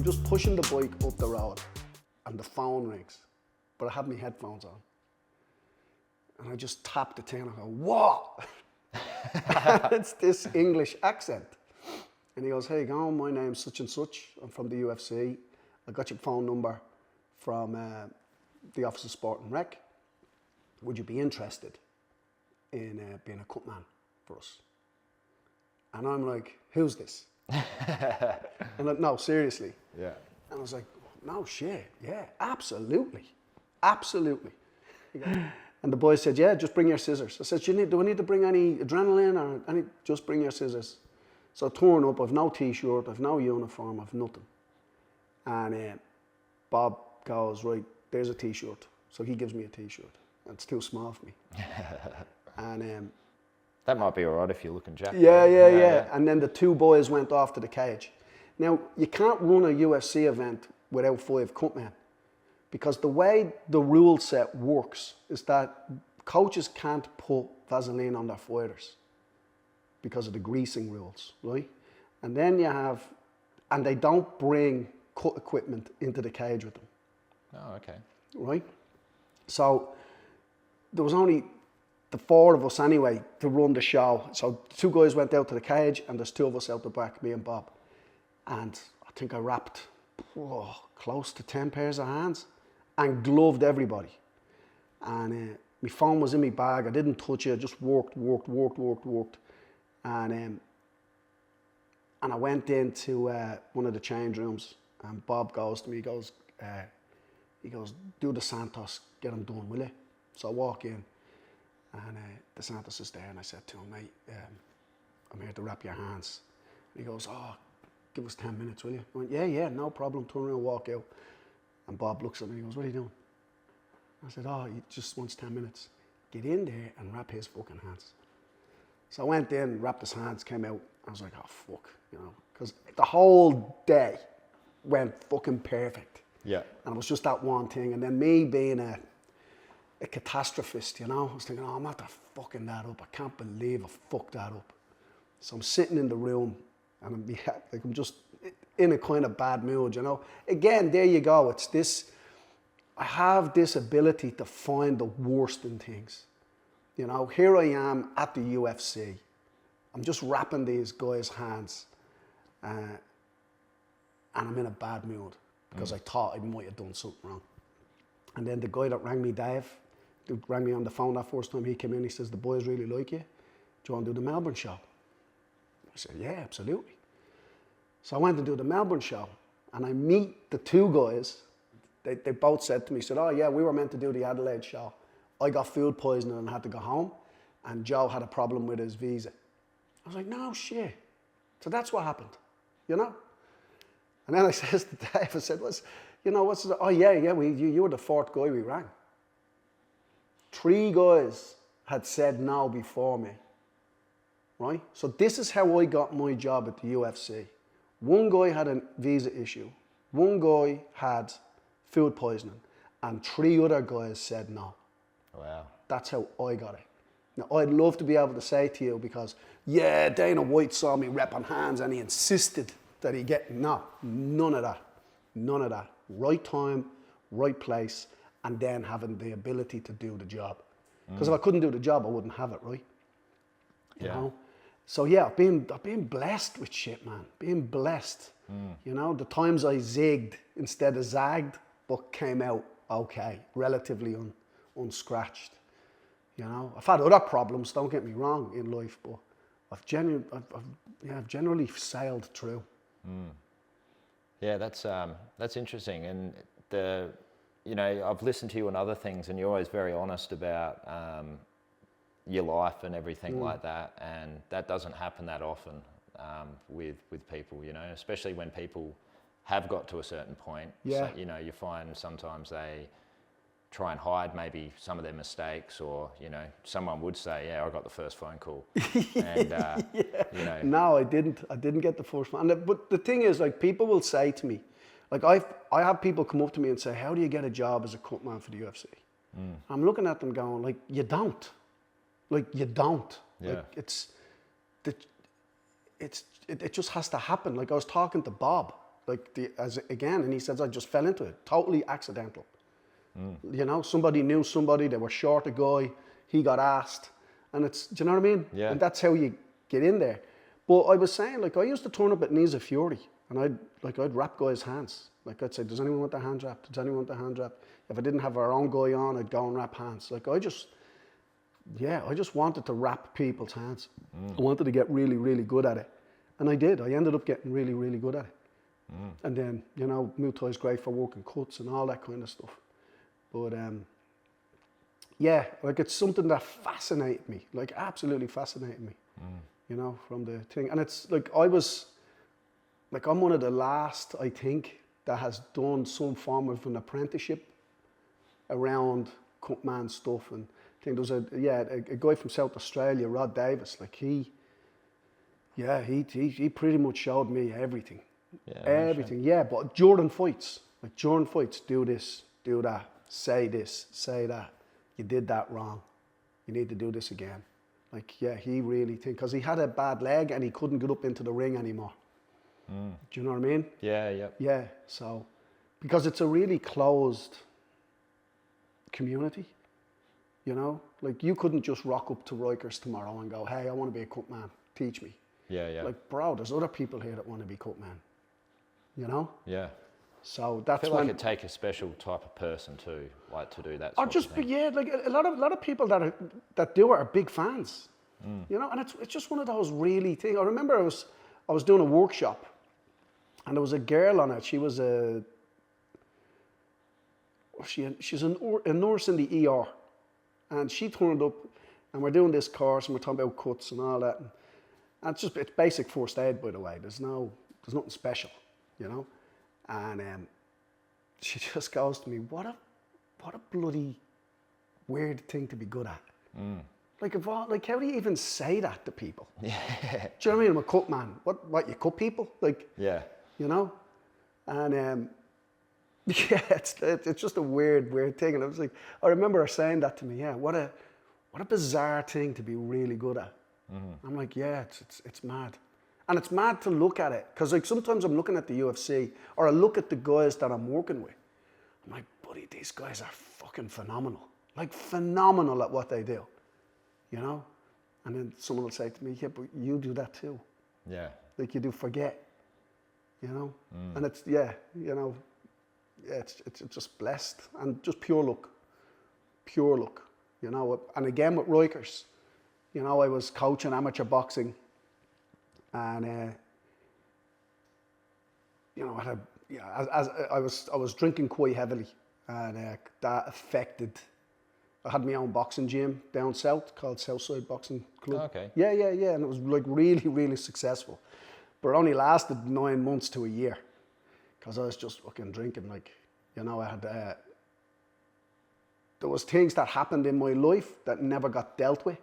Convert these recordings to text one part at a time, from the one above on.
just pushing the bike up the road and the phone rings, but I had my headphones on. And I just tapped the thing and I go, what? It's this English accent. And he goes, hey, going, my name's such and such. I'm from the UFC. I got your phone number from the Office of Sport and Rec. Would you be interested in being a cutman for us? And I'm like, who's this? And like, no, seriously. Yeah. And I was like, no shit, yeah, absolutely, absolutely. And the boy said, yeah, just bring your scissors. I said, do I need to bring any adrenaline or any? Just bring your scissors. So I turn up, I've no t-shirt, I've no uniform, I've nothing. And Bob goes, right, there's a t-shirt. So he gives me a t-shirt. It's too small for me. And that might be all right if you're looking jacked. Yeah. And then the two boys went off to the cage. Now, you can't run a UFC event without 5 cutmen, because the way the rule set works is that coaches can't put Vaseline on their fighters because of the greasing rules, right? And then and they don't bring cut equipment into the cage with them. Oh, okay. Right? So there was only the 4 of us anyway to run the show. So 2 guys went out to the cage and there's 2 of us out the back, me and Bob. And I think I wrapped close to 10 pairs of hands and gloved everybody. And my phone was in my bag. I didn't touch it. I just worked. And I went into one of the change rooms and Bob goes to me, he goes, do the Santos, get him done, will you? So I walk in and the Santos is there and I said to him, mate, I'm here to wrap your hands. And he goes, oh, give us 10 minutes, will you? I went, yeah, no problem. Turn around, walk out. And Bob looks at me and he goes, what are you doing? I said, oh, he just wants 10 minutes. Get in there and wrap his fucking hands. So I went in, wrapped his hands, came out. I was like, oh, fuck, you know, because the whole day went fucking perfect. Yeah. And it was just that one thing. And then me being a catastrophist, you know, I was thinking, oh, I'm after fucking that up. I can't believe I fucked that up. So I'm sitting in the room and I'm just in a kind of bad mood, you know. Again, there you go. It's this, I have this ability to find the worst in things. You know, here I am at the UFC. I'm just wrapping these guys' hands and I'm in a bad mood because I thought I might have done something wrong. And then the guy that rang me, Dave, who rang me on the phone that first time he came in, he says, the boys really like you. Do you want to do the Melbourne show? I said, yeah, absolutely. So I went to do the Melbourne show and I meet the 2 guys. They both said to me, said, oh yeah, we were meant to do the Adelaide show. I got food poisoning and had to go home. And Joe had a problem with his visa. I was like, no shit. So that's what happened, you know? And then I says to Dave, I said, oh yeah, you were the 4th guy we rang. 3 guys had said no before me, right? So this is how I got my job at the UFC. 1 guy had a visa issue. 1 guy had food poisoning. And 3 other guys said no. Wow. That's how I got it. Now, I'd love to be able to say to you, because, yeah, Dana White saw me repping hands and he insisted that he get, no, none of that. None of that. Right time, right place, and then having the ability to do the job. Because if I couldn't do the job, I wouldn't have it, right? You know? So yeah, I've been blessed with shit, man. Being blessed. You know, the times I zigged instead of zagged, but came out okay, relatively unscratched. You know, I've had other problems, don't get me wrong, in life, but I've generally sailed through. Yeah, that's interesting. And you know, I've listened to you on other things, and you're always very honest about your life and everything like that. And that doesn't happen that often with people, you know, especially when people have got to a certain point. Yeah. So, you know, you find sometimes they try and hide maybe some of their mistakes, or, you know, someone would say, yeah, I got the first phone call. And, you know. No, I didn't get the first one. But the thing is, like, people will say to me, like, I have people come up to me and say, how do you get a job as a cut man for the UFC? I'm looking at them going, like, you don't. Like, you don't. Yeah. Like, it just has to happen. Like, I was talking to Bob And he says, I just fell into it, totally accidental. You know, somebody knew somebody, they were short a guy, he got asked, and do you know what I mean? Yeah. And that's how you get in there. But I was saying, like, I used to turn up at Knees of Fury, and I'd wrap guys' hands. Like, I'd say, does anyone want the hand wrap? Does anyone want the hand wrap? If I didn't have our own guy on, I'd go and wrap hands. Like, I just wanted to wrap people's hands. I wanted to get really, really good at it. And I did. I ended up getting really, really good at it. And then, you know, Muay Thai is great for working cuts and all that kind of stuff. But, yeah, like, it's something that fascinated me, like, absolutely fascinated me, you know, from the thing. And it's like, I'm one of the last, I think, that has done some form of an apprenticeship around cutman stuff. And I think there was a guy from South Australia, Rod Davis, like, he pretty much showed me everything. Yeah, Everything, yeah, but during fights, do this, do that, say this, say that. You did that wrong. You need to do this again. Like, yeah, he really because he had a bad leg and he couldn't get up into the ring anymore. Do you know what I mean? Yeah, yeah. Yeah, so, because it's a really closed community, you know? Like, you couldn't just rock up to Rikers tomorrow and go, hey, I want to be a cut man, teach me. Yeah, yeah. Like, bro, there's other people here that want to be cut man, you know? Yeah. So I that's feel when... like it take a special type of person too, like to do that Or sort just, of thing. yeah, like a lot of people that do it are big fans, you know, and it's just one of those really things. I remember I was doing a workshop, and there was a girl on it. She was she's a nurse in the ER, and she turned up, and we're doing this course, and we're talking about cuts and all that, and it's basic first aid, by the way. There's nothing special, you know, and she just goes to me, what a bloody weird thing to be good at. Like, how do you even say that to people? Yeah. Do you know what I mean? I'm a cut man. What you cut people? Like, Yeah. you know? And yeah, it's just a weird thing. And I was like, I remember her saying that to me. Yeah, what a bizarre thing to be really good at. I'm like, yeah, it's mad. And it's mad to look at it, because like sometimes I'm looking at the UFC, or I look at the guys that I'm working with. I'm like, buddy, these guys are fucking phenomenal. Like, phenomenal at what they do, you know? And then someone will say to me, yeah, but you do that too. Yeah. Like, you do forget, you know? And it's, yeah, you know, yeah, it's just blessed, and just pure luck, you know? And again with Rikers, you know, I was coaching amateur boxing, and you know, as I was drinking quite heavily, and that affected. I had my own boxing gym down south called Southside Boxing Club. Oh, okay. Yeah, and it was like really, really successful, but it only lasted 9 months to a year, because I was just fucking drinking. Like, you know, I had there was things that happened in my life that never got dealt with.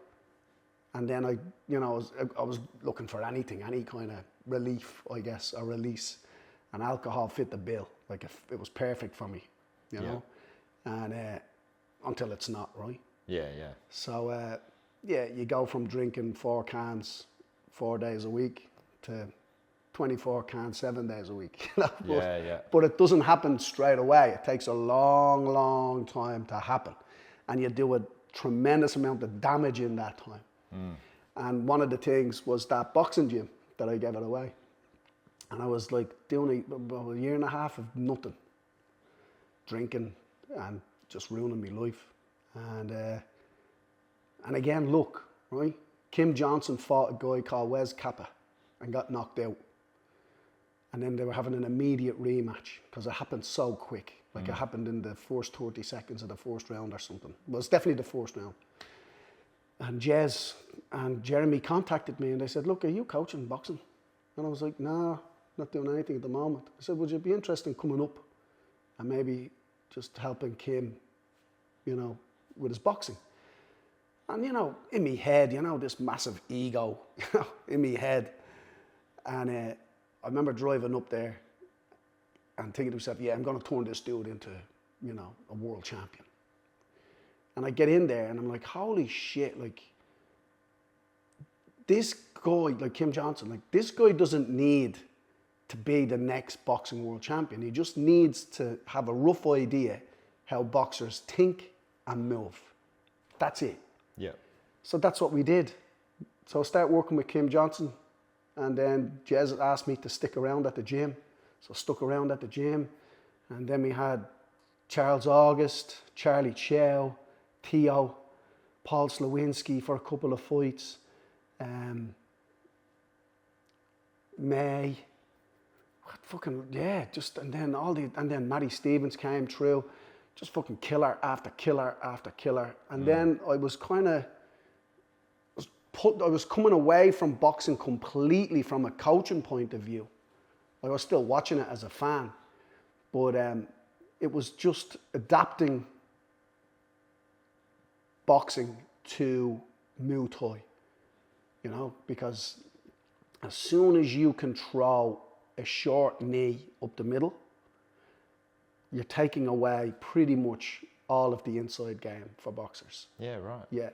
And then I was looking for anything, any kind of relief, I guess, or release. And alcohol fit the bill. Like, it was perfect for me, you know? And until it's not, right? Yeah, yeah. So, yeah, you go from drinking 4 cans 4 days a week to 24 cans 7 days a week. You know? But it doesn't happen straight away. It takes a long, long time to happen. And you do a tremendous amount of damage in that time. And one of the things was that boxing gym that I gave it away. And I was like doing about a year and a half of nothing. Drinking and just ruining my life. And again, look, right? Kim Johnson fought a guy called Wes Kappa and got knocked out. And then they were having an immediate rematch, because it happened so quick. Like, it happened in the first 30 seconds of the first round or something. Well, it's definitely the first round. And Jez and Jeremy contacted me, and they said, look, are you coaching boxing? And I was like, nah, not doing anything at the moment. I said, would you be interested in coming up and maybe just helping Kim, you know, with his boxing? And, you know, in my head, you know, this massive ego, you know, in my head. And I remember driving up there and thinking to myself, yeah, I'm going to turn this dude into, you know, a world champion. And I get in there and I'm like, holy shit, like, this guy, like Kim Johnson, like, this guy doesn't need to be the next boxing world champion. He just needs to have a rough idea how boxers think and move. That's it. Yeah. So that's what we did. So I started working with Kim Johnson, and then Jez asked me to stick around at the gym. So I stuck around at the gym, and then we had Charles August, Charlie Chow, Theo, Paul Slawinski for a couple of fights, May, and then Matty Stevens came through, just fucking killer after killer after killer. And then I was coming away from boxing completely from a coaching point of view. I was still watching it as a fan, but it was just adapting boxing to Muay Thai, you know, because as soon as you can throw a short knee up the middle, you're taking away pretty much all of the inside game for boxers. Yeah, right. Yeah,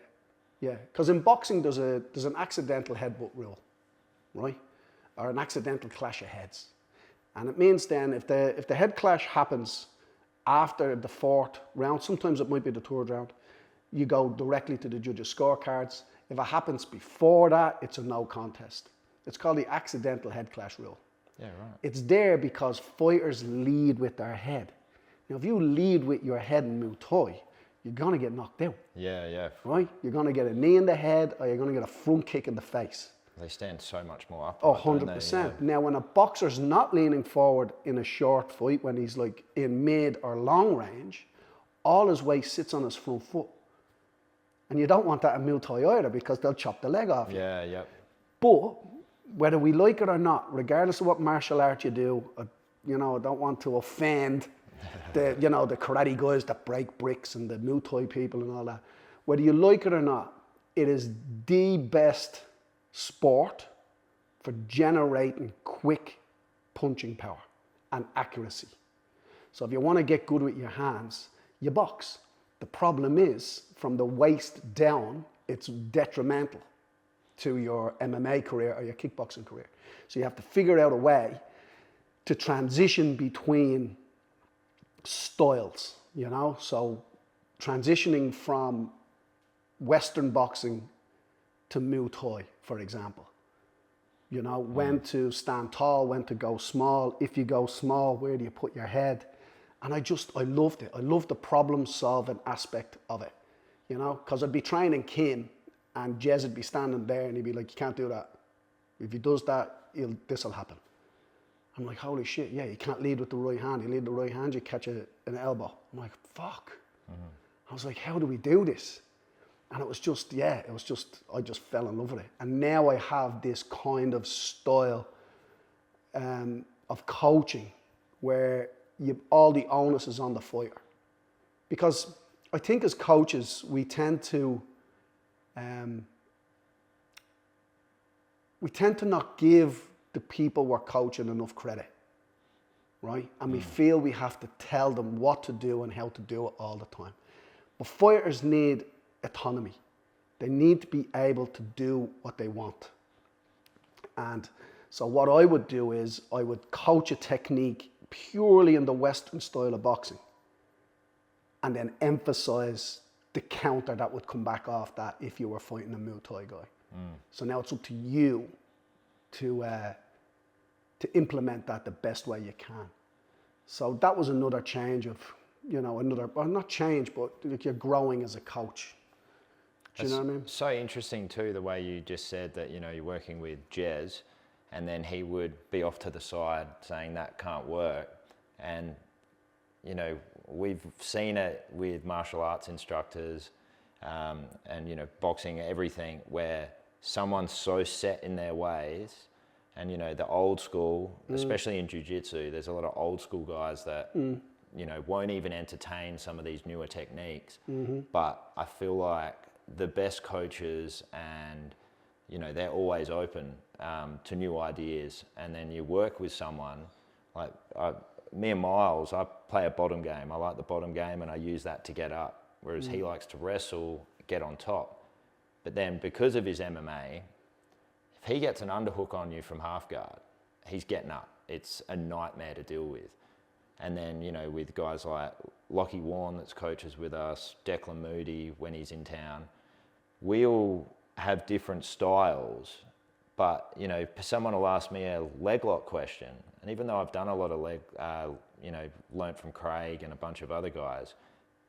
yeah. Because in boxing, there's an accidental headbutt rule, right? Or an accidental clash of heads. And it means then if the head clash happens after the fourth round, sometimes it might be the third round, you go directly to the judges' scorecards. If it happens before that, it's a no contest. It's called the accidental head clash rule. Yeah, right. It's there because fighters lead with their head. Now, if you lead with your head in Muay Thai, you're going to get knocked out. Yeah, yeah. Right? You're going to get a knee in the head or you're going to get a front kick in the face. They stand so much more up. Oh, 100%. Yeah. Now, when a boxer's not leaning forward in a short fight, when he's like in mid or long range, all his weight sits on his front foot. And you don't want that in Muay Thai either because they'll chop the leg off you. Yeah, yeah. But whether we like it or not, regardless of what martial art you do, I don't want to offend the karate guys that break bricks and the Muay Thai people and all that. Whether you like it or not, it is the best sport for generating quick punching power and accuracy. So if you want to get good with your hands, you box. The problem is, from the waist down, it's detrimental to your MMA career or your kickboxing career. So you have to figure out a way to transition between styles, you know? So transitioning from Western boxing to Muay Thai, for example. You know, when to stand tall, when to go small. If you go small, where do you put your head? And I loved it. I loved the problem-solving aspect of it, you know? Because I'd be training Kim, and Jez would be standing there, and he'd be like, you can't do that. If he does that, this will happen. I'm like, holy shit, yeah, you can't lead with the right hand. You lead the right hand, you catch an elbow. I'm like, fuck. I was like, how do we do this? And I just fell in love with it. And now I have this kind of style of coaching where all the onus is on the fighter. Because I think as coaches, we tend to not give the people we're coaching enough credit, right? And we feel we have to tell them what to do and how to do it all the time. But fighters need autonomy. They need to be able to do what they want. And so what I would do is I would coach a technique purely in the Western style of boxing and then emphasize the counter that would come back off that if you were fighting a Muay Thai guy. So now it's up to you to implement that the best way you can. So that was another change of, not change, but like you're growing as a coach. Do you know what I mean? So interesting too, the way you just said that, you're working with Jez and then he would be off to the side saying that can't work. And, we've seen it with martial arts instructors and, boxing, everything, where someone's so set in their ways and, the old school, especially in jiu-jitsu, there's a lot of old school guys that, won't even entertain some of these newer techniques. But I feel like the best coaches and, they're always open to new ideas. And then you work with someone like me and Miles, I play a bottom game. I like the bottom game and I use that to get up. Whereas he likes to wrestle, get on top. But then because of his MMA, if he gets an underhook on you from half guard, he's getting up. It's a nightmare to deal with. And then, you know, with guys like Lockie Warren that's coaches with us, Declan Moody when he's in town, we all have different styles. But, you know, someone will ask me a leg lock question. And even though I've done a lot of you know, learnt from Craig and a bunch of other guys,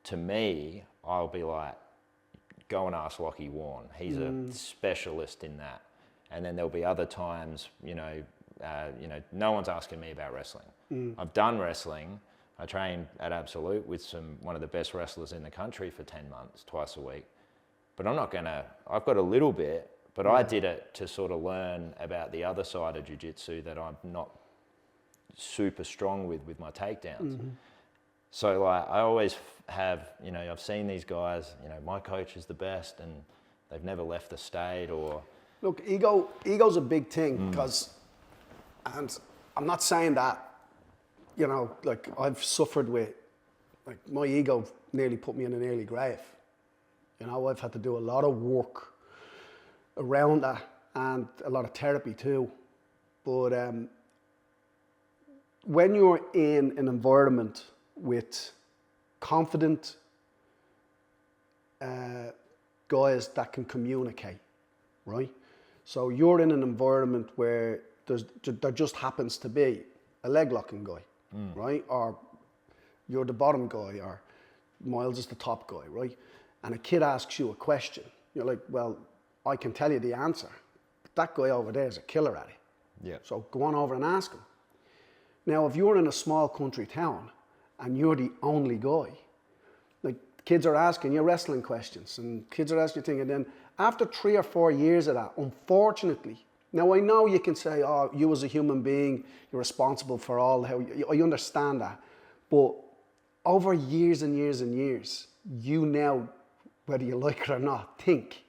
to me, I'll be like, go and ask Lockie Warren. He's a specialist in that. And then there'll be other times, you know, no one's asking me about wrestling. I've done wrestling. I trained at Absolute with one of the best wrestlers in the country for 10 months, twice a week. But I'm not gonna, I've got a little bit, but I did it to sort of learn about the other side of jiu-jitsu that I'm not super strong with my takedowns. So like I always have, you know, I've seen these guys, you know, my coach is the best and they've never left the state or... Look, ego's a big thing because, and I'm not saying that, you know, like I've suffered with, like my ego nearly put me in an early grave. You know, I've had to do a lot of work around that and a lot of therapy too. But when you're in an environment with confident guys that can communicate, right? So you're in an environment where there just happens to be a leg locking guy, right? Or you're the bottom guy, or Miles is the top guy, right? And a kid asks you a question. You're like, well, I can tell you the answer. But that guy over there is a killer at it. Yeah. So go on over and ask him. Now, if you're in a small country town and you're the only guy, like kids are asking you wrestling questions and kids are asking you things, and then after 3 or 4 years of that, unfortunately, now I know you can say, oh, you as a human being, you're responsible for all, I understand that. But over years and years and years, you now, whether you like it or not, think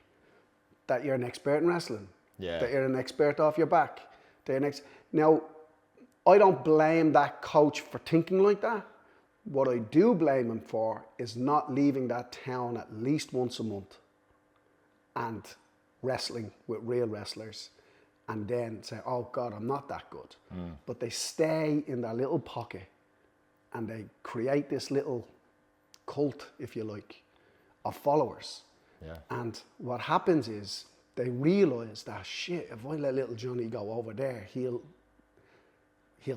that you're an expert in wrestling, that you're an expert off your back. Now, I don't blame that coach for thinking like that. What I do blame him for is not leaving that town at least once a month and wrestling with real wrestlers and then say, oh God, I'm not that good. But they stay in their little pocket and they create this little cult, if you like, of followers. Yeah. And what happens is they realize that, shit, if I let little Johnny go over there, he'll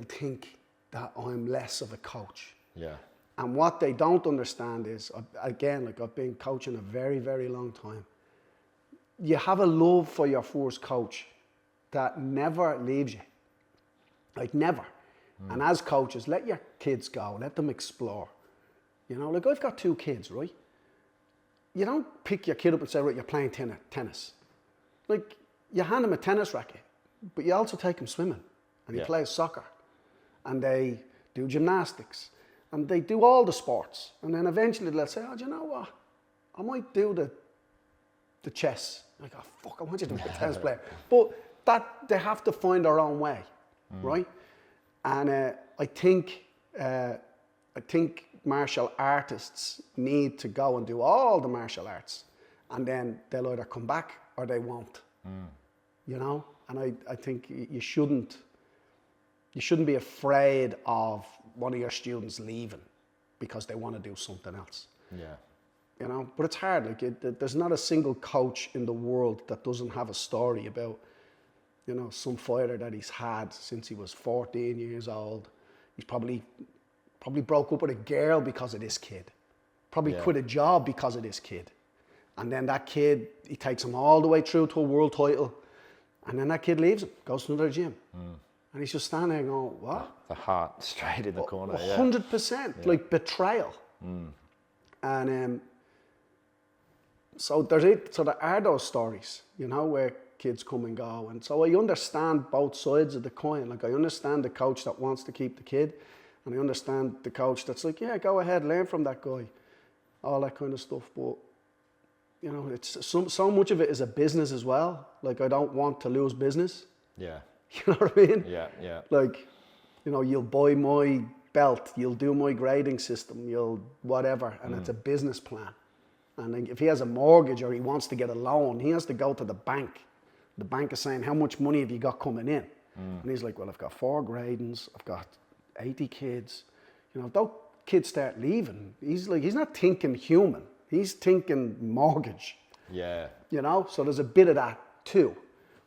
think that I'm less of a coach. Yeah. And what they don't understand is, again, like I've been coaching a very, very long time. You have a love for your first coach that never leaves you. Like never. And as coaches, let your kids go, let them explore. You know, like I've got 2 kids, right? You don't pick your kid up and say, right, you're playing tennis. Like, you hand him a tennis racket, but you also take him swimming. And he plays soccer. And they do gymnastics. And they do all the sports. And then eventually they'll say, oh, do you know what? I might do the chess. Like, oh, fuck, I want you to be a tennis player. But that, they have to find their own way, right? And I think martial artists need to go and do all the martial arts, and then they'll either come back or they won't. You know, and I think you shouldn't be afraid of one of your students leaving because they want to do something else. Yeah. You know, but it's hard. Like there's not a single coach in the world that doesn't have a story about, you know, some fighter that he's had since he was 14 years old. He's probably broke up with a girl because of this kid. Probably quit a job because of this kid. And then that kid, he takes him all the way through to a world title. And then that kid leaves him, goes to another gym. And he's just standing there going, what? The heart straight in the corner. 100%, like betrayal. And so there are those stories, you know, where kids come and go. And so I understand both sides of the coin. Like I understand the coach that wants to keep the kid. And I understand the coach that's like, yeah, go ahead, learn from that guy. All that kind of stuff. But, you know, it's so much of it is a business as well. Like I don't want to lose business. Yeah. You know what I mean? Yeah, yeah. Like, you know, you'll buy my belt, you'll do my grading system, you'll whatever. And it's a business plan. And if he has a mortgage or he wants to get a loan, he has to go to the bank. The bank is saying, how much money have you got coming in? And he's like, well, I've got 4 gradings, I've got 80 kids. You know, those kids start leaving. He's not thinking human. He's thinking mortgage. Yeah. You know, so there's a bit of that too.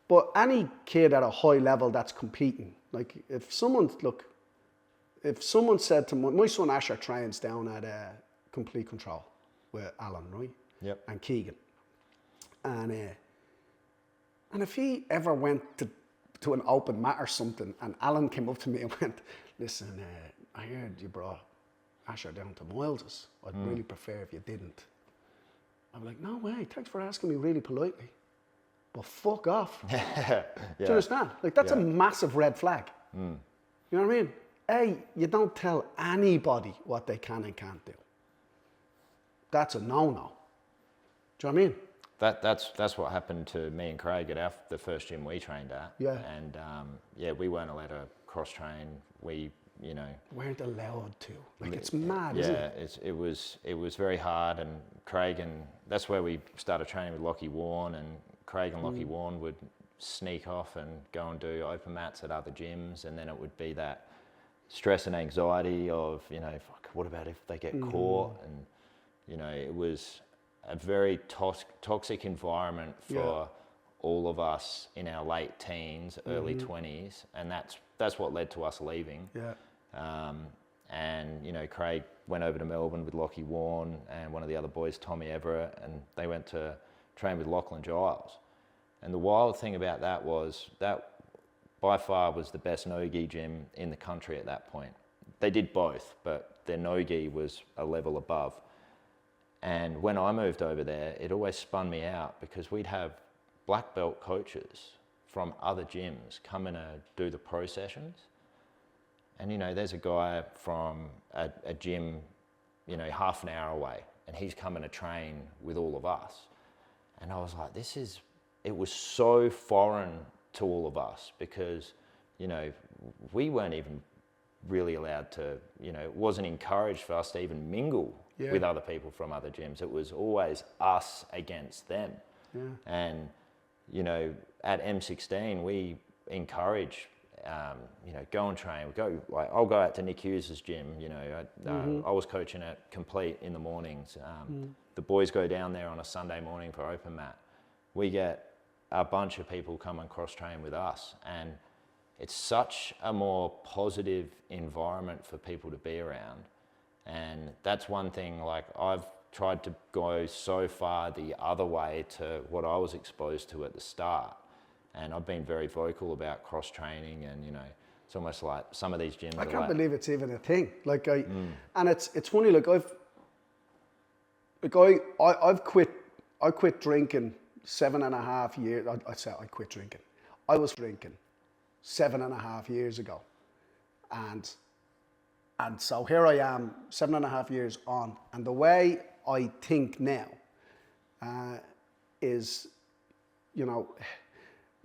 But any kid at a high level that's competing, like if someone said to my son Asher trains down at Complete Control with Alan, right? Yep. And Keegan. And if he ever went to an open mat or something, and Alan came up to me and went, listen, I heard you brought Asher down to Miles's. I'd really prefer if you didn't. I'm like, no way, thanks for asking me really politely. But fuck off. Yeah. Do you understand? Like, that's a massive red flag. You know what I mean? You don't tell anybody what they can and can't do. That's a no-no. Do you know what I mean? That's what happened to me and Craig at the first gym we trained at. Yeah. And we weren't allowed to cross train. We, you know, weren't allowed to. Like, it's mad, isn't it? Yeah, it was very hard. And Craig, and that's where we started training with Lockie Warren, and Craig and Lockie Warren would sneak off and go and do open mats at other gyms, and then it would be that stress and anxiety of, you know, fuck, what about if they get caught? And, you know, it was a very toxic environment for all of us in our late teens, early 20s, and that's what led to us leaving. Yeah. And, you know, Craig went over to Melbourne with Lockie Warren and one of the other boys, Tommy Everett, and they went to train with Lachlan Giles. And the wild thing about that was that by far was the best no-gi gym in the country at that point. They did both, but their no-gi was a level above. And when I moved over there, it always spun me out because we'd have black belt coaches from other gyms come in and do the pro sessions. And, you know, there's a guy from a gym, you know, half an hour away, and he's coming to train with all of us. And I was like, it was so foreign to all of us because, you know, we weren't even really allowed to, you know, it wasn't encouraged for us to even mingle with other people from other gyms. It was always us against them. Yeah. And, you know, at M16, we encourage, you know, go and train. I'll go out to Nick Hughes's gym, you know, I was coaching at Complete in the mornings. The boys go down there on a Sunday morning for open mat. We get a bunch of people come and cross train with us, and it's such a more positive environment for people to be around. And that's one thing, like, I've tried to go so far the other way to what I was exposed to at the start. And I've been very vocal about cross training, and, you know, it's almost like some of these gyms I can't believe it's even a thing. Like, and it's funny, like, I've quit drinking 7.5 years. I quit drinking. I was drinking 7.5 years ago. And so here I am, 7.5 years on. And the way I think now is, you know,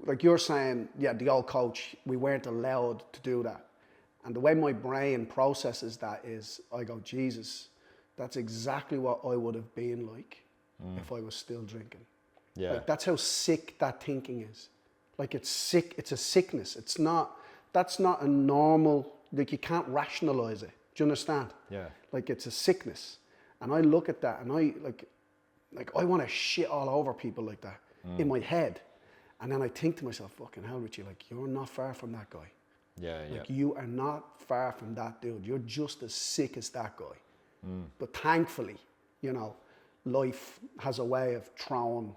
like you're saying, yeah, the old coach, we weren't allowed to do that. And the way my brain processes that is, I go, Jesus, that's exactly what I would have been like if I was still drinking. Yeah. Like, that's how sick that thinking is. Like, it's sick, it's a sickness. That's not a normal, like, you can't rationalize it. Do you understand? Yeah. Like, it's a sickness. And I look at that and I want to shit all over people like that in my head. And then I think to myself, fucking hell, Richie, like, you're not far from that guy. Yeah, yeah. Like, you are not far from that dude. You're just as sick as that guy. But thankfully, you know, life has a way of throwing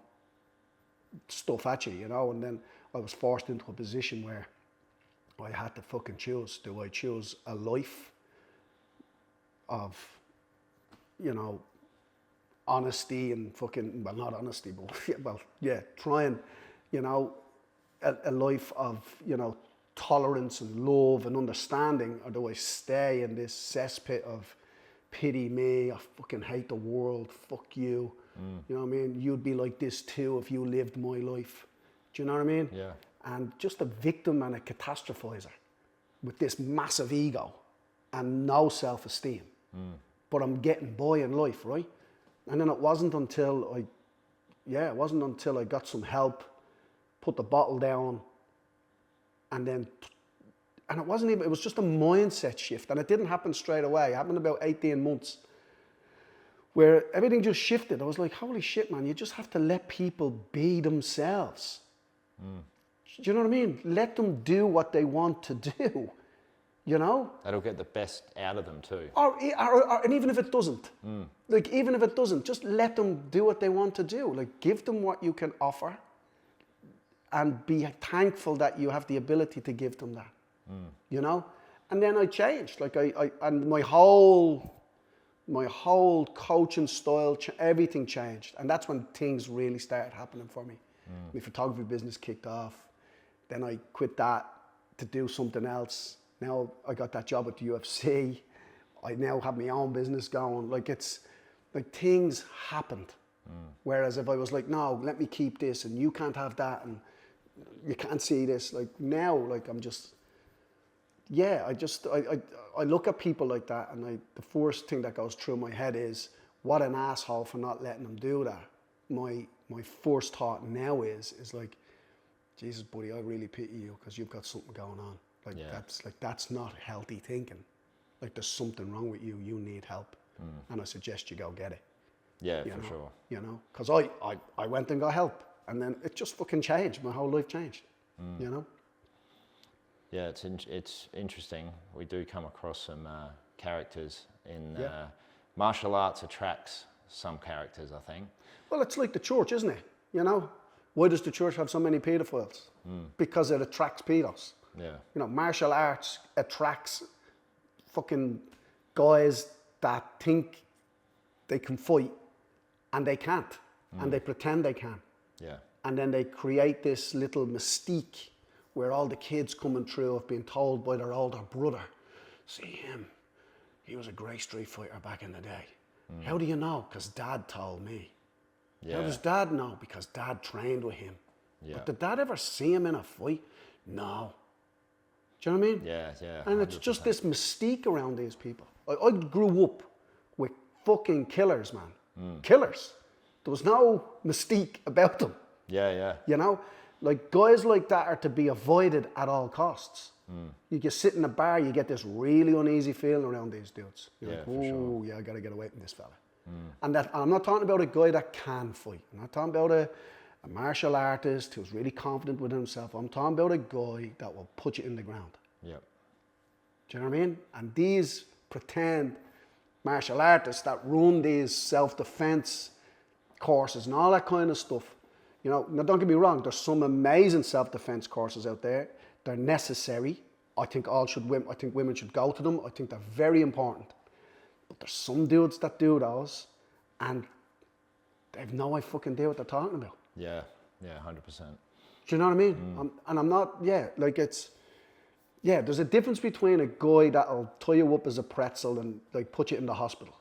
stuff at you, you know, and then I was forced into a position where I had to fucking choose. Do I choose a life of, you know, honesty and fucking, well, not honesty, but, well, yeah, trying, you know, a life of, you know, tolerance and love and understanding, or do I stay in this cesspit of pity me, I fucking hate the world, fuck you. You know what I mean? You'd be like this too if you lived my life. Do you know what I mean? Yeah. And just a victim and a catastrophizer with this massive ego and no self-esteem. But I'm getting by in life, right? And then it wasn't until I got some help, put the bottle down, And it wasn't even, it was just a mindset shift. And it didn't happen straight away. It happened about 18 months where everything just shifted. I was like, holy shit, man, you just have to let people be themselves. Do you know what I mean? Let them do what they want to do, you know? That'll get the best out of them too. And even if it doesn't, like, even if it doesn't, just let them do what they want to do. Like, give them what you can offer and be thankful that you have the ability to give them that, you know? And then I changed. Like, and my whole coaching style, everything changed. And that's when things really started happening for me. My photography business kicked off. Then I quit that to do something else. Now I got that job at the UFC. I now have my own business going. Like, it's like things happened. Whereas if I was like, no, let me keep this and you can't have that and you can't see this. Like now, like I'm just, yeah, I look at people like that and the first thing that goes through my head is, what an asshole for not letting them do that. My first thought now is like, Jesus, buddy, I really pity you because you've got something going on. Like, that's not healthy thinking. Like, there's something wrong with you. You need help. And I suggest you go get it. Yeah, for sure. You know, because I went and got help. And then it just fucking changed. My whole life changed, you know? Yeah, it's interesting. We do come across some characters in martial arts attracts some characters, I think. Well, it's like the church, isn't it? You know? Why does the church have so many pedophiles? Because it attracts pedos. Yeah. You know, martial arts attracts fucking guys that think they can fight and they can't. And they pretend they can. Yeah. And then they create this little mystique where all the kids coming through have been told by their older brother, see him, he was a great street fighter back in the day. How do you know? Because Dad told me. Yeah. How does Dad know? Because Dad trained with him. Yeah. But did Dad ever see him in a fight? No. Do you know what I mean? Yeah, yeah. And it's 100%. just this mystique around these people. I grew up with fucking killers, man. Killers. There was no mystique about them. Yeah, yeah. You know? Like, guys like that are to be avoided at all costs. You just sit in a bar, you get this really uneasy feeling around these dudes. You're like, oh, yeah, I got to get away from this fella. And I'm not talking about a guy that can fight. I'm not talking about a martial artist who's really confident with himself. I'm talking about a guy that will put you in the ground. Yep. Do you know what I mean? And these pretend martial artists that run these self-defense courses and all that kind of stuff. You know, now don't get me wrong, there's some amazing self-defense courses out there. They're necessary. I think women should go to them. I think they're very important. But there's some dudes that do those and they've no fucking idea what they're talking about. Yeah, yeah, 100%. Do you know what I mean? I'm not, there's a difference between a guy that'll tie you up as a pretzel and like put you in the hospital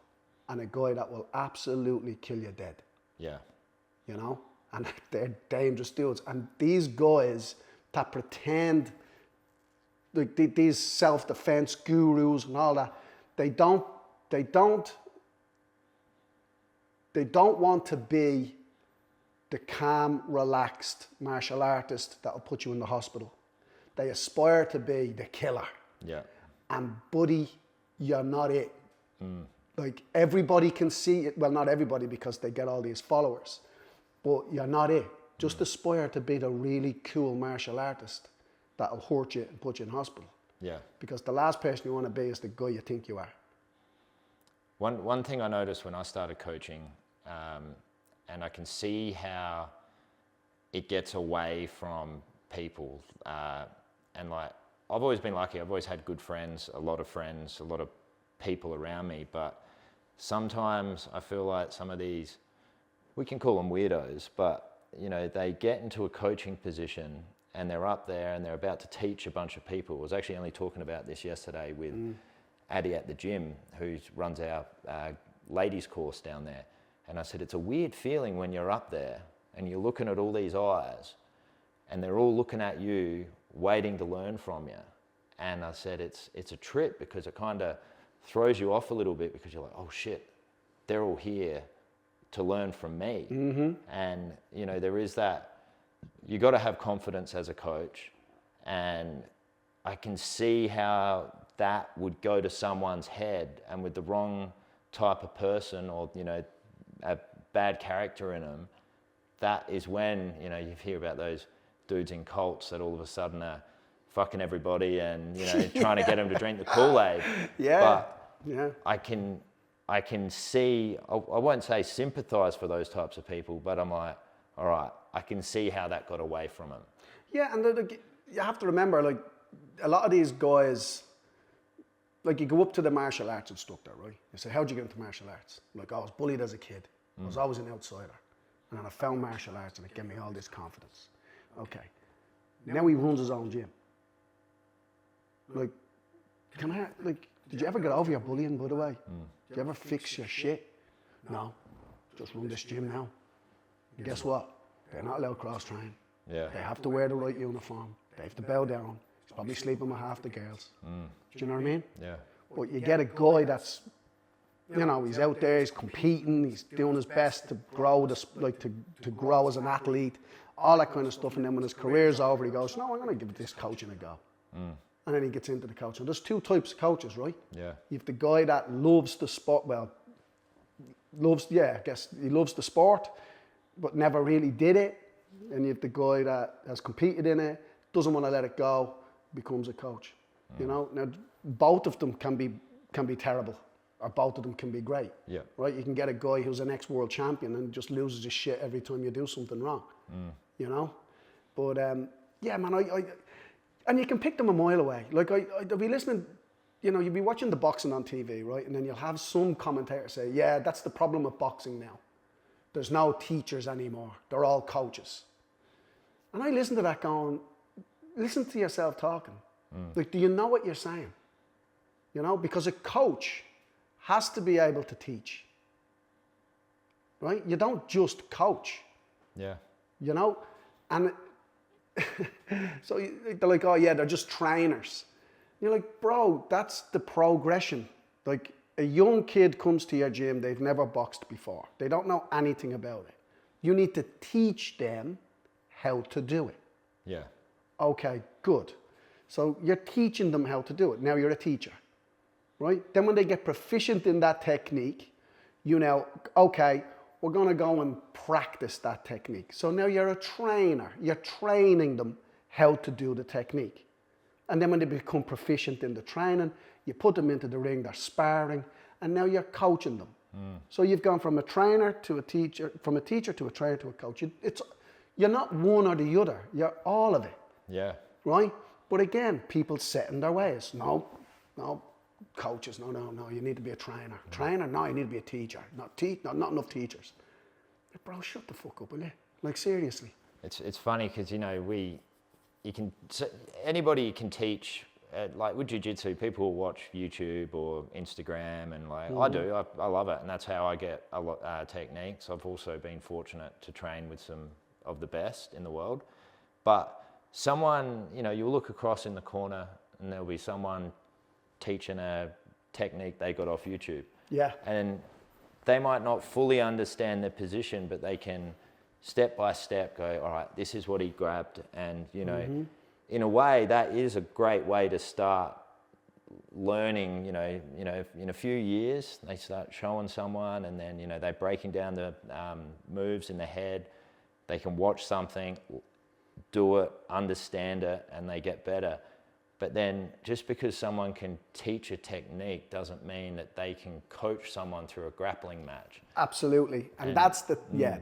and a guy that will absolutely kill you dead. Yeah. You know? And they're dangerous dudes. And these guys that pretend, like these self-defense gurus and all that, they don't want to be the calm, relaxed martial artist that'll put you in the hospital. They aspire to be the killer. Yeah. And buddy, you're not it. Like everybody can see it. Well, not everybody because they get all these followers. But you're not it. Just aspire to be the really cool martial artist that'll hurt you and put you in hospital. Yeah. Because the last person you want to be is the guy you think you are. One thing I noticed when I started coaching, and I can see how it gets away from people. And like, I've always been lucky. I've always had good friends, a lot of people around me. But sometimes I feel like some of these, we can call them weirdos, but you know, they get into a coaching position and they're up there and they're about to teach a bunch of people. I was actually only talking about this yesterday with Addie at the gym, who runs our ladies course down there. And I said, it's a weird feeling when you're up there and you're looking at all these eyes and they're all looking at you, waiting to learn from you. And I said, it's a trip because it kind of throws you off a little bit because you're like, oh shit, they're all here to learn from me. And you know, there is that, you got to have confidence as a coach And I can see how that would go to someone's head, and with the wrong type of person, or, you know, a bad character in them, that is when, you know, you hear about those dudes in cults that all of a sudden are fucking everybody and, you know, trying to get them to drink the Kool-Aid. Yeah. But yeah. I can see, I won't say sympathize for those types of people, but I'm like, all right, I can see how that got away from them. Yeah, and you have to remember, like, a lot of these guys, like, you go up to the martial arts instructor, right? You say, how'd you get into martial arts? Like, I was bullied as a kid. I was always an outsider. And then I found martial arts and it gave me all this confidence. Okay. Now he runs his own gym. Like, did you ever get over your bullying, by the way? Did you ever fix your shit? No. Just run this gym now. And guess what? They're not allowed cross-train. Yeah. They have to wear the right uniform. They have to bow down. He's probably sleeping with half the girls. Do you know what I mean? Yeah. But you get a guy that's, you know, he's out there, he's competing, he's doing his best to grow, to grow as an athlete, all that kind of stuff. And then when his career's over, he goes, no, I'm going to give this coaching a go. And then he gets into the coaching. There's two types of coaches, right? Yeah. You have the guy that loves the sport, I guess he loves the sport, but never really did it. And you have the guy that has competed in it, doesn't want to let it go, becomes a coach. You know, now both of them can be terrible, or both of them can be great. Yeah. Right? You can get a guy who's an ex-world champion and just loses his shit every time you do something wrong. You know? But yeah, man, and you can pick them a mile away. Like, I'll be listening, you know, you'll be watching the boxing on TV, right? And then you'll have some commentator say, yeah, that's the problem with boxing now. There's no teachers anymore. They're all coaches. And I listen to that going, listen to yourself talking. Like, do you know what you're saying? You know, because a coach has to be able to teach. Right? You don't just coach. Yeah. You know? And so they're like, oh yeah, they're just trainers. You're like, bro, that's the progression. Like, a young kid comes to your gym, they've never boxed before. They don't know anything about it. You need to teach them how to do it. Yeah. Okay, good. So you're teaching them how to do it. Now you're a teacher, right? Then when they get proficient in that technique, you know, okay, we're going to go and practice that technique. So now you're a trainer. You're training them how to do the technique. And then when they become proficient in the training, you put them into the ring, they're sparring, and now you're coaching them. So you've gone from a trainer to a teacher, from a teacher to a trainer to a coach. You're not one or the other. You're all of it. Yeah. Right? But again, people set in their ways. No, coaches, no, you need to be a trainer. Trainer, no, you need to be a teacher. Not enough teachers. Bro, shut the fuck up, will you? Like, seriously. It's funny because, you know, anybody can teach, like with jiu-jitsu, people will watch YouTube or Instagram, and like, I do, I love it, and that's how I get a lot techniques. I've also been fortunate to train with some of the best in the world. But someone, you know, you'll look across in the corner and there'll be someone teaching a technique they got off YouTube. Yeah. And they might not fully understand their position, but they can step by step go, all right, this is what he grabbed. And, you know, in a way, that is a great way to start learning, you know, in a few years, they start showing someone, and then, you know, they're breaking down the moves in the head. They can watch something, do it, understand it, and they get better. But then just because someone can teach a technique doesn't mean that they can coach someone through a grappling match. Absolutely. And that's the,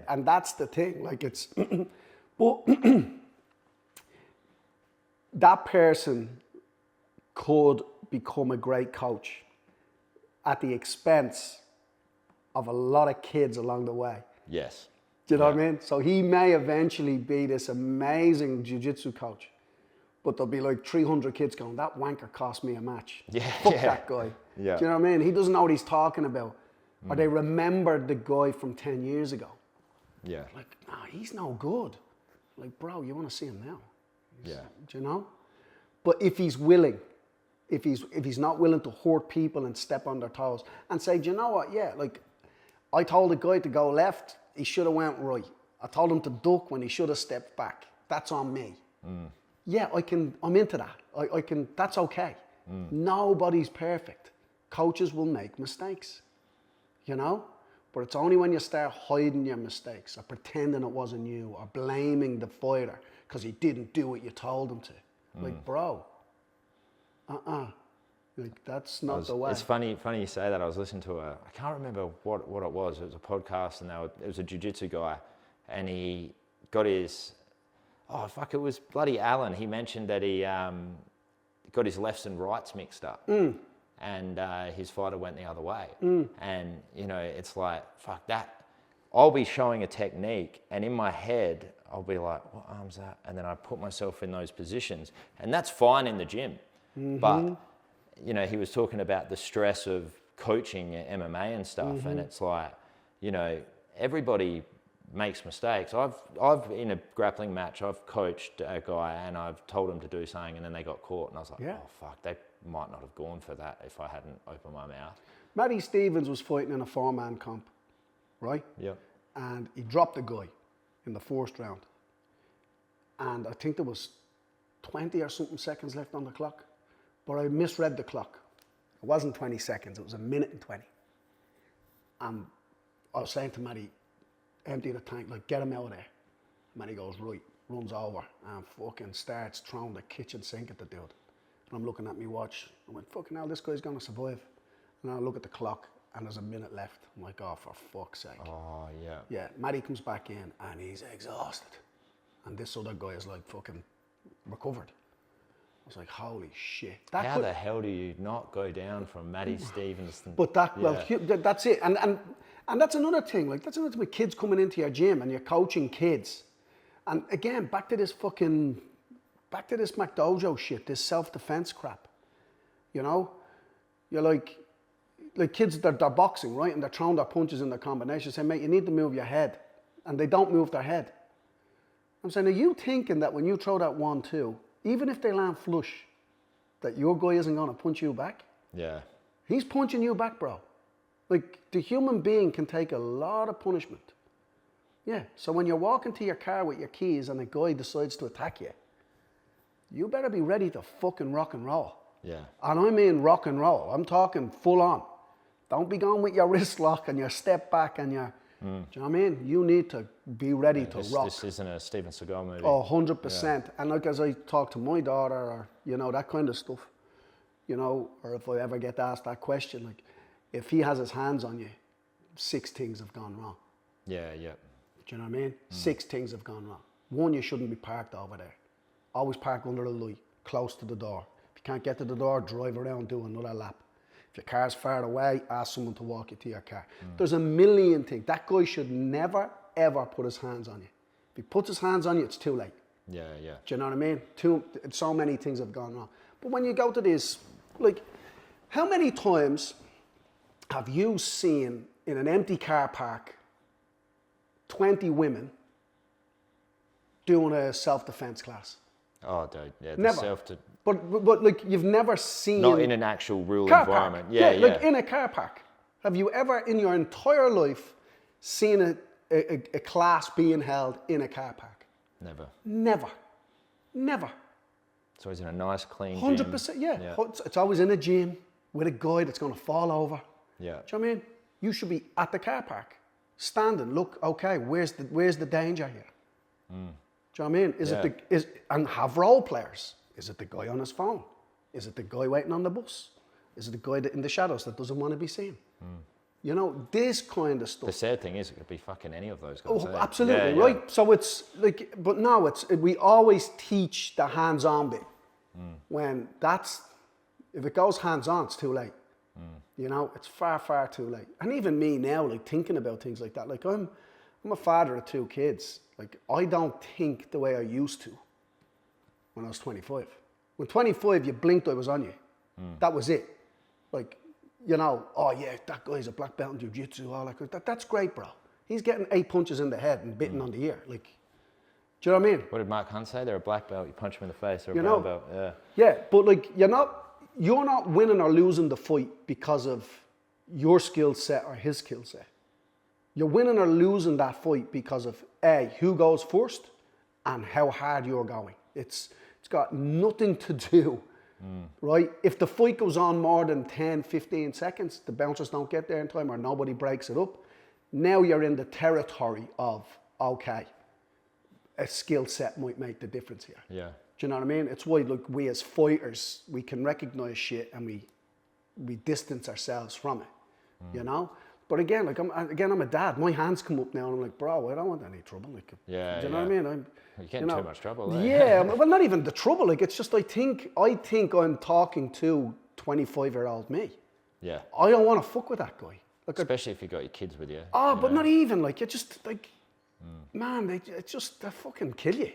and that's the thing. Like, it's, but that person could become a great coach at the expense of a lot of kids along the way. Yes. Do you know what I mean? So he may eventually be this amazing jiu-jitsu coach, but there'll be like 300 kids going, that wanker cost me a match. Yeah. Fuck that guy. Yeah. Do you know what I mean? He doesn't know what he's talking about. Or they remembered the guy from 10 years ago. Yeah. Like, nah, he's no good. Like, bro, you want to see him now? Yeah. Do you know? But if he's willing, if he's not willing to hurt people and step on their toes and say, do you know what? Yeah, like, I told a guy to go left, he should have went right. I told him to duck when he should have stepped back. That's on me. yeah, I'm into that. I can, that's okay. Nobody's perfect. Coaches will make mistakes, you know? But it's only when you start hiding your mistakes or pretending it wasn't you or blaming the fighter because he didn't do what you told him to. Like, bro, like, that's not the way. It's funny you say that. I was listening to I can't remember what it was. It was a podcast, and it was a jiu-jitsu guy, and he got his, it was bloody Allen. He mentioned that he got his lefts and rights mixed up. And his fighter went the other way. And, you know, it's like, fuck that. I'll be showing a technique, and in my head, I'll be like, what arm's that? And then I put myself in those positions. And that's fine in the gym. But, you know, he was talking about the stress of coaching MMA and stuff. And it's like, you know, everybody makes mistakes. I've in a grappling match, I've coached a guy and I've told him to do something, and then they got caught. And I was like, oh, fuck, they might not have gone for that if I hadn't opened my mouth. Matty Stevens was fighting in a 4-man comp, right? Yep. And he dropped a guy in the first round. And I think there was 20 or something seconds left on the clock. But I misread the clock. It wasn't 20 seconds, it was 1:20. And I was saying to Matty, empty the tank, like, get him out of there. Matty goes, right, runs over and fucking starts throwing the kitchen sink at the dude. And I'm looking at my watch. I went, fucking hell, this guy's going to survive. And I look at the clock, and there's a minute left. I'm like, oh, for fuck's sake. Oh, yeah. Yeah, Matty comes back in, and he's exhausted. And this other guy is, like, fucking recovered. I was like, holy shit. How the hell do you not go down from Matty Stevens? But that's it. And that's another thing. Like, that's another thing with kids coming into your gym, and you're coaching kids. And again, back to this McDojo shit, this self-defense crap. You know? You're like kids, they're boxing, right? And they're throwing their punches in their combination. Say, mate, you need to move your head. And they don't move their head. I'm saying, are you thinking that when you throw that 1-2, even if they land flush, that your guy isn't going to punch you back? Yeah. He's punching you back, bro. Like, the human being can take a lot of punishment. Yeah, so when you're walking to your car with your keys and a guy decides to attack you, you better be ready to fucking rock and roll. Yeah. And I mean rock and roll. I'm talking full on. Don't be going with your wrist lock and your step back and your... Do you know what I mean? You need to be ready to rock. This isn't a Steven Seagal movie. Oh, 100%. Yeah. And like, as I talk to my daughter, or, you know, that kind of stuff, you know, or if I ever get asked that question, like, if he has his hands on you, 6 things have gone wrong. Yeah. Do you know what I mean? 6 things have gone wrong. 1, you shouldn't be parked over there. Always park under the light, close to the door. If you can't get to the door, drive around, do another lap. If your car's far away, ask someone to walk you to your car. There's a million things. That guy should never, ever put his hands on you. If he puts his hands on you, it's too late. Yeah. Do you know what I mean? So many things have gone wrong. But when you go to this, like, how many times have you seen in an empty car park 20 women doing a self-defense class? Oh, dude, yeah. Never. But like, you've never seen... Not in an actual real environment. Yeah, like in a car park. Have you ever in your entire life seen a class being held in a car park? Never. It's always in a nice, clean 100%, gym. yeah. It's always in a gym with a guy that's going to fall over. Yeah. Do you know what I mean? You should be at the car park, standing, look, okay, where's the danger here? Do you know what I mean? And have role players. Is it the guy on his phone? Is it the guy waiting on the bus? Is it the guy in the shadows that doesn't want to be seen? You know, this kind of stuff. The sad thing is, it could be fucking any of those guys. Oh, absolutely, right? Yeah. So it's like, but no, we always teach the hands-on bit. When if it goes hands-on, it's too late. You know, it's far, far too late. And even me now, like, thinking about things like that, like, I'm a father of 2 kids. Like, I don't think the way I used to when I was 25. When 25, you blinked, I was on you. That was it. Like, you know, oh yeah, that guy's a black belt in jiu-jitsu, all that. That's great, bro. He's getting 8 punches in the head and bitten on the ear. Like, do you know what I mean? What did Mark Hunt say? They're a black belt, you punch them in the face, or a brown belt. Yeah. Yeah, but like, you're not winning or losing the fight because of your skill set or his skill set. You're winning or losing that fight because of who goes first and how hard you're going. It's got nothing to do, right? If the fight goes on more than 10, 15 seconds, the bouncers don't get there in time or nobody breaks it up, now you're in the territory of, okay, a skill set might make the difference here. Yeah. Do you know what I mean? It's why, like, we as fighters, we can recognize shit and we distance ourselves from it, you know? But again, like, I'm a dad. My hands come up now and I'm like, bro, I don't want any trouble. Like, Yeah, do you know what I mean? You get in too much trouble there. Yeah, well, not even the trouble. Like, it's just, I think I'm talking to 25-year-old me. Yeah. I don't want to fuck with that guy. Like, Especially if you got your kids with you. oh, you but know. not even, like, you just, like, man, they fucking kill you.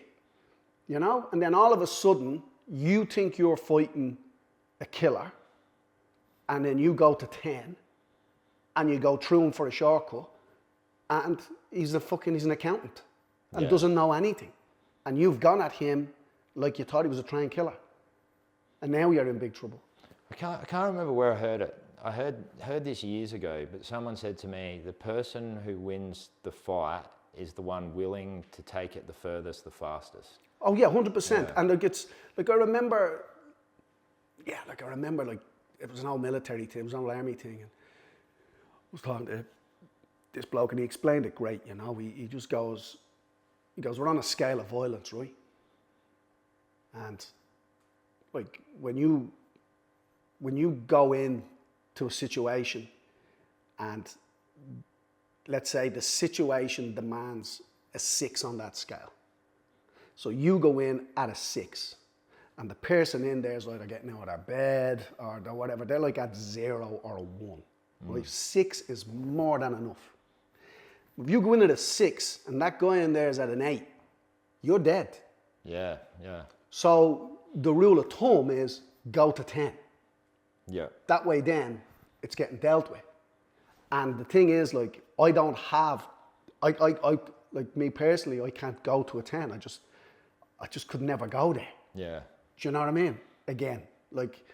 You know? And then all of a sudden, you think you're fighting a killer, and then you go to 10, and you go through him for a shortcut, and he's an accountant, and doesn't know anything. And you've gone at him like you thought he was a trained killer. And now you're in big trouble. I can't remember where I heard it. I heard this years ago, but someone said to me, the person who wins the fight is the one willing to take it the furthest, the fastest. Oh yeah, 100%. Yeah. And like, it's like, I remember, like, it was an old military thing, it was an old army thing, and I was talking to this bloke and he explained it great, you know. He just goes, we're on a scale of violence, right? And like, when you go in to a situation and let's say the situation demands a 6 on that scale. So you go in at a 6 and the person in there is either getting out of their bed or whatever. They're like at 0 or a 1. Right? 6 is more than enough. If you go in at a 6 and that guy in there is at an 8, you're dead. Yeah, yeah. So the rule of thumb is go to 10. Yeah. That way then it's getting dealt with. And the thing is, like, I don't have, like me personally, I can't go to a 10. I just could never go there. Yeah. Do you know what I mean? Again, like,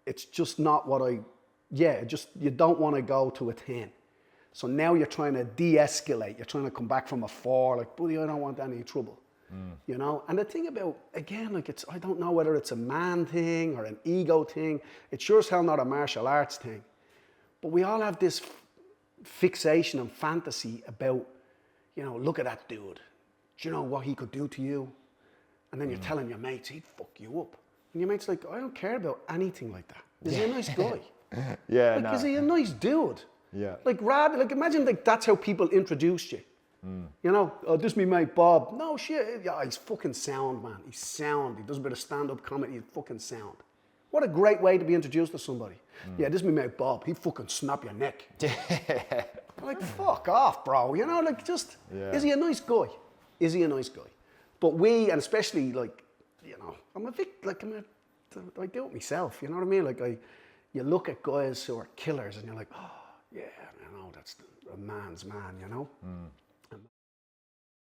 it's just not what you don't want to go to a 10. So now you're trying to de-escalate. You're trying to come back from a 4, like, buddy, I don't want any trouble. You know? And the thing about, again, like, I don't know whether it's a man thing or an ego thing. It's sure as hell not a martial arts thing. But we all have this fixation and fantasy about, you know, look at that dude. Do you know what he could do to you? And then you're telling your mates, he'd fuck you up. And your mate's like, I don't care about anything like that. Is he a nice guy? Yeah, like, no. is he a nice dude? Yeah. Like, imagine, like, that's how people introduced you. You know, oh, this is me mate Bob. No shit, yeah, he's fucking sound, man. He's sound. He does a bit of stand-up comedy. He's fucking sound. What a great way to be introduced to somebody. Yeah, this is me mate Bob. He fucking snap your neck. Like, fuck off, bro. You know, like, just, is he a nice guy? Is he a nice guy? But we, and especially, like, you know, I do it myself, you know what I mean? Like, you look at guys who are killers and you're like, oh, yeah, you know, that's a man's man, you know?